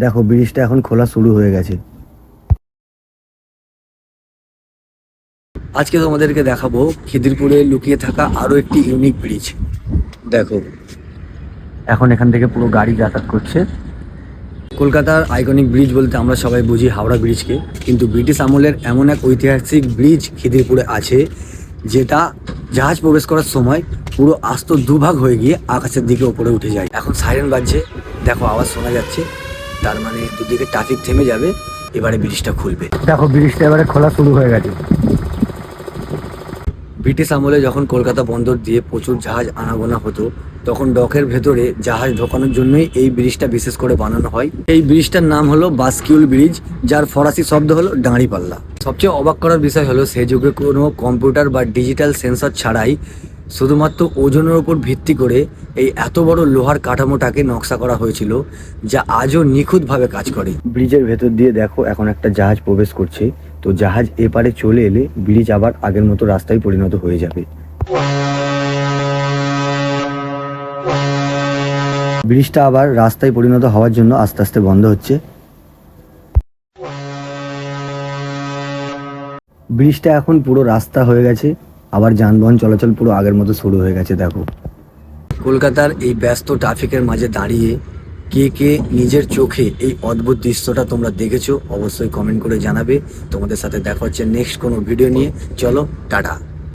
দেখো ব্রিজটা এখন খোলা শুরু হয়ে গেছে। আজকে তোমাদেরকে দেখাবো খিদিরপুরে লুকিয়ে থাকা আরো একটি ইউনিক ব্রিজ। দেখো এখন এখান থেকে পুরো গাড়ি যাতায়াত করছে। কলকাতার আইকনিক ব্রিজ বলতে আমরা সবাই বুঝি হাওড়া ব্রিজকে, কিন্তু ব্রিটিশ আমলের এমন এক ঐতিহাসিক ব্রিজ খিদিরপুরে আছে যেটা জাহাজ প্রবেশ করার সময় পুরো আস্ত দুভাগ হয়ে গিয়ে আকাশের দিকে ওপরে উঠে যায়। এখন সাইরেন বাজছে, দেখো আওয়াজ শোনা যাচ্ছে, তার মানে দুদিকে ট্রাফিক থেমে যাবে, এবারে ব্রিজটা খুলবে। দেখো ব্রিজটা এবারে খোলা শুরু হয়ে গেছে। ব্রিটিশ আমলে যখন কলকাতা বন্দর দিয়ে প্রচুর জাহাজ আনাগোনা হতো, তখন ডকের ভেতরে জাহাজ ঢোকানোর জন্যই এই ব্রিজটা বিশেষ করে বানানো হয়। এই ব্রিজটার নাম হলো বাস্কিউল ব্রিজ, যার ফরাসি শব্দ হলো দাঁড়িপাল্লা। সবচেয়ে অবাক করার বিষয় হলো সে যুগে কোনো কম্পিউটার বা ডিজিটাল সেন্সর ছাড়াই শুধুমাত্র ওজনের উপর ভিত্তি করে এই এত বড় লোহার কাঠামোটাকে নকশা করা হয়েছিল, যা আজও নিখুঁতভাবে কাজ করে। ব্রিজের ভেতর দিয়ে দেখো এখন একটা জাহাজ প্রবেশ করছে। তো জাহাজ এপারে চলে এলে ব্রিজ আবার আগের মতো রাস্তায় পরিণত হয়ে যাবে। ব্রিজটা আবার রাস্তায় পরিণত হওয়ার জন্য আস্তে আস্তে বন্ধ হচ্ছে। ব্রিজটা এখন পুরো রাস্তা হয়ে গেছে, আবার যানবাহন চলাচল পুরো আগের মতো শুরু হয়ে গেছে। দেখো কলকাতার এই ব্যস্ত ট্রাফিকের মাঝে দাঁড়িয়ে কে কে নিজের চোখে এই অদ্ভুত দৃশ্যটা তোমরা দেখেছো অবশ্যই কমেন্ট করে জানাবে। তোমাদের সাথে দেখা হচ্ছে নেক্সট কোনো ভিডিও নিয়ে। চলো টাটা।